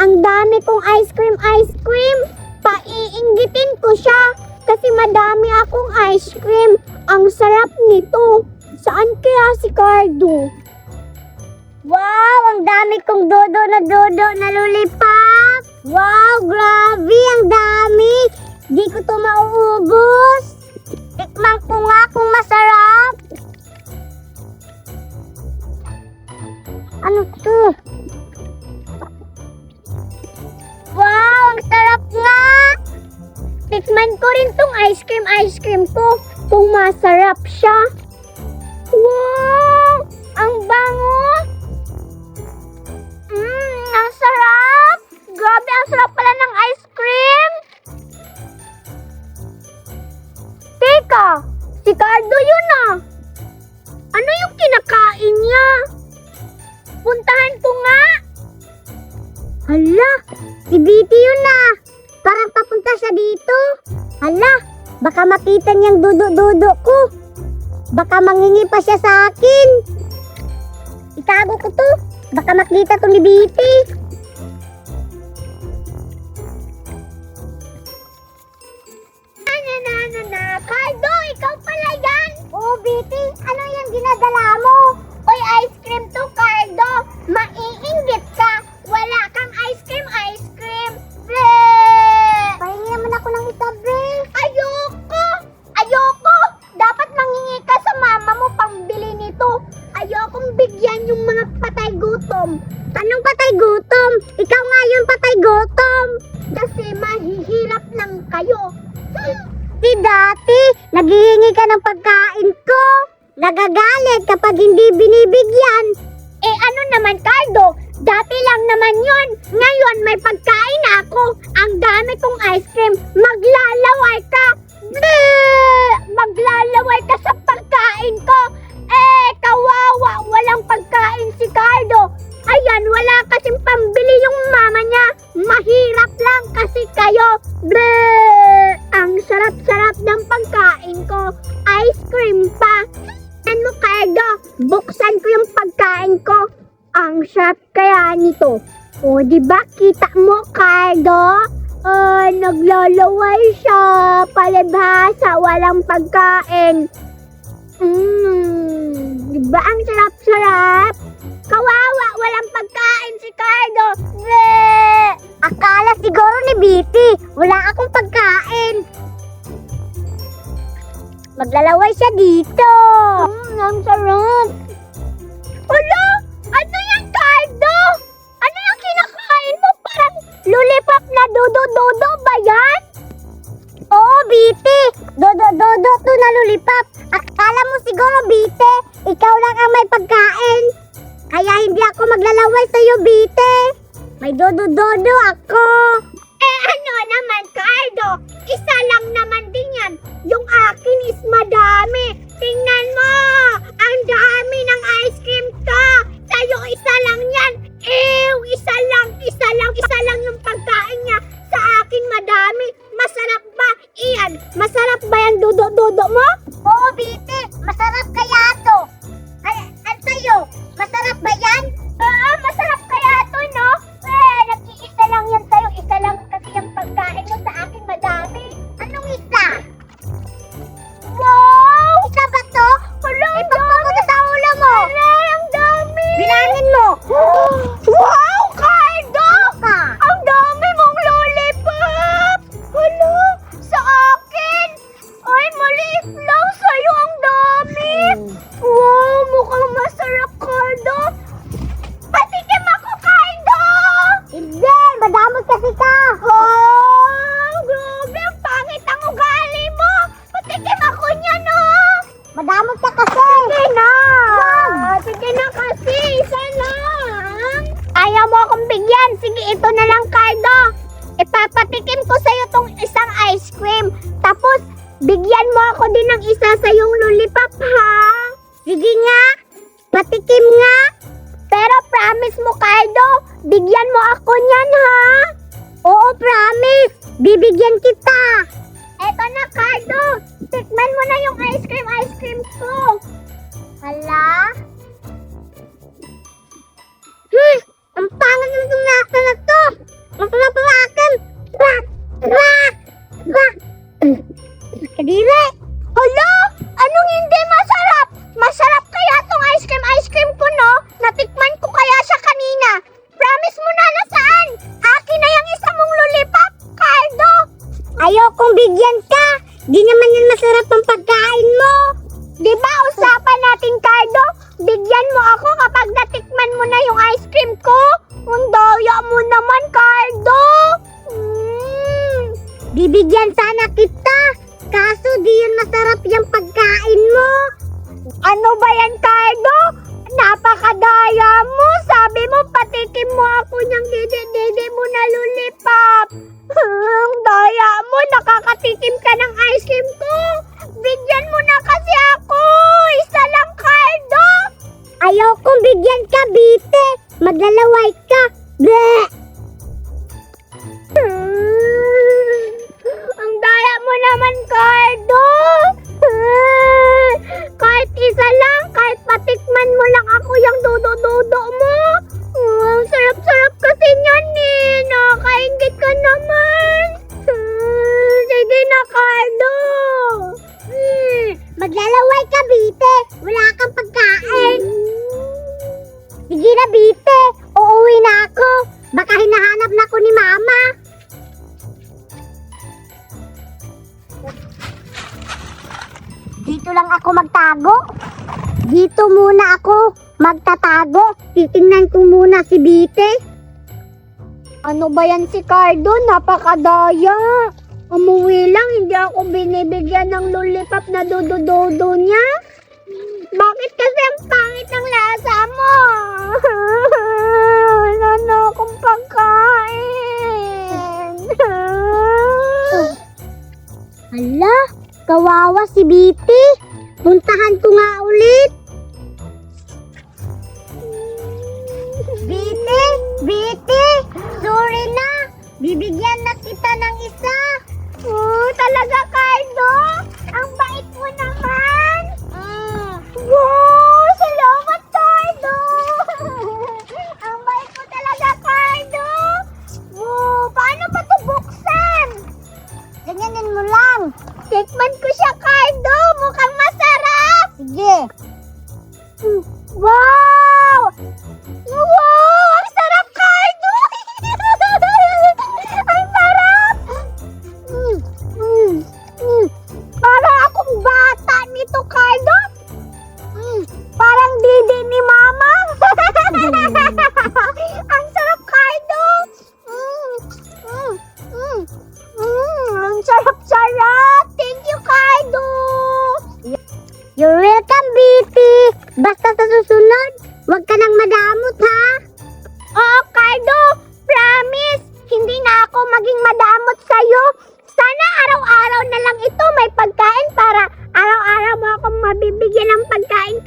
Ang dami kong ice cream. Paiinggitin ko siya kasi madami akong ice cream. Ang sarap nito. Saan kaya si Cardo? Wow, ang dami kong dodo na lollipop. Wow, grabe, ang dami. Di ko to mauubos. Tikman ko nga kung masarap. Ano to? Wow, ang sarap nga. Tikman ko rin tong ice cream ko. Kung masarap siya. Wow, ang bango. Ang sarap. Grabe, ang sarap pala ng ice cream. Teka, si Cardo yun ah. Ano yung kinakain niya? Puntahan ko nga. Hala, si Bitty yun ah. Parang papunta siya dito. Hala, baka makita niyang dudo-dudo ko. Baka mangingi pa siya sa akin. Itago ko to. Baka makita to ni Bitty. Cardo, ikaw pala yan. Oo, Bitty. Ano yung dinadala mo? Oy, ice cream to, Cardo. Maiinggit ka. Wala kang ice cream. Bre! Pahingi naman ako ng isa, Bre. Ayoko. Dapat mangingi ka sa mama mo pambili nito. Ayokong bigyan yung mga patay gutom. Anong patay gutom? Ikaw nga yung patay gutom. Kasi mahihirap lang kayo. Di dati, naghihingi ka ng pagkain ko. Nagagalit kapag hindi binibigyan. Eh ano naman, Cardo? Dati lang naman yon. Ngayon may pagkain na ako. Ang dami kong ice cream. Maglalaway ka. Bleh! Maglalaway ka sa pagkain ko. Kawawa. Walang pagkain si Cardo. Ayan, wala kasing pambili yung mama niya. Mahirap lang kasi kayo. Bleh! Ang sarap-sarap ng pagkain ko. Ice cream pa. Ano, Cardo? Buksan ko yung pagkain ko. Ang sarap kaya nito. O, diba? Kita mo, Cardo? Naglalaway siya. Palibhasa, walang pagkain. Diba ang sarap-sarap? Kawawa, walang pagkain si Cardo. Bleh! Akala siguro ni Bitty, wala akong pagkain. Maglalaway siya dito. Ang sarap. Hala! Ano yan, Cardo? Ano yung kinakain mo? Parang lollipop na dodo-dodo ba yan? Oo, Bitty. Dodo-dodo to na lollipop. Akala mo siguro, Bitty, ikaw lang ang may pagkain. Kaya hindi ako maglalaway sa'yo, Bitty. May dodo-dodo ako. Ano naman, Cardo? Isa lang naman din yan. Yung akin is madami. Tingnan mo. Ang dami ng ice cream to. Sa'yo isa lang yan. Isa lang yung pagkain niya. Sa akin madami. Masarap ba? Iyan, masarap ba yung dodo-dodo mo? Oo, Bitty. Masarap kaya to. Ay, sa'yo, masarap ba yan? Masarap kaya to, no? Nag-iisa lang yan sa'yo. Isa lang kasi yung pagkain mo, sa akin madami. Anong isa? Wow! Isa ba to? Hala, ipagpako to sa ulo mo. Hala, ang dami. Bilangin mo. Wow, Cardo! Ang dami mong lollipop. Hala, sa akin. Ay, maliit lang sa'yo. Ang dami. Wow, mukhang masarap, Cardo. Patikim ako, Cardo! Hindi, madamot kasi ka. Oh, grabe, ang pangit ang ugali mo. Patikim ako niya, no? Madamot ka kasi. Sige na. Sige na kasi, isa lang. Ayaw mo akong bigyan. Sige, ito na lang, Cardo. Ipapatikim ko sa'yo tong isang ice cream. Tapos, bigyan mo ako din ng isa sa yung lollipop, ha? Sige nga. Patikim nga. Pero promise mo, Cardo, bigyan mo ako niyan, ha? Oo, promise. Bibigyan kita. Eto na, Cardo. Tikman mo na yung ice cream ko. Hala? Ang pangit ng nasa na to. Bibigyan sana kita. Kaso di yun masarap yung pagkain mo. Ano ba yan, Cardo? Napakadaya mo. Sabi mo, patikim mo ako niyang dede mo na lollipop. Ang daya mo. Nakakatikim ka ng ice cream ko. Bigyan mo na kasi ako. Isa lang, Cardo. Ayaw kong bigyan ka, Bite. Maglalaway ka. Bleh! Ang daya mo naman, Cardo. Kahit isa lang, kahit patikman mo lang ako yung dodo-dodo mo. Ang sarap-sarap kasi niyan eh. Nakakaingit ka naman. Sige na, Cardo. Maglalaway ka, Bite. Wala kang pagkain. Sige na, Bite. Uuwi na ako. Baka hinahanap na ako ni Mama. Dito lang ako magtago. Dito muna ako magtatago. Titingnan ko muna si Bite. Ano ba yan si Cardo? Napakadaya. Umuwi lang, hindi ako binibigyan ng lollipop na dodo-dodo niya. Bakit kasi ang pangit ng lasa mo? Wala na akong pagkain. Hala, kawawa si Biti. Puntahan ko nga ulit. Biti, Biti, sorry na. Bibigyan na kita ng isa. Oh, talaga, Cardo? Ang bait mo naman. Wow, salamat, Cardo. Ang bait mo talaga, Cardo. Wow, paano ba ito buksan? Ganyanin mo lang. Tikman ko siya, Cardo. Mukhang masarap. Sige. Wow! Wow! Ang sarap, Cardo! Ang sarap! Para akong bata nito, Cardo. Parang didi ni Mama. Ang sarap, Cardo. Ang sarap-sarap. Thank you, Cardo. You're welcome, Biti. Basta sa susunod, huwag ka nang madamot, ha? Oo, Cardo. Promise, hindi na ako maging madamot sa'yo. Sana araw-araw na lang ito may pagkain para araw-araw mo akong mabibigyan ng pagkain,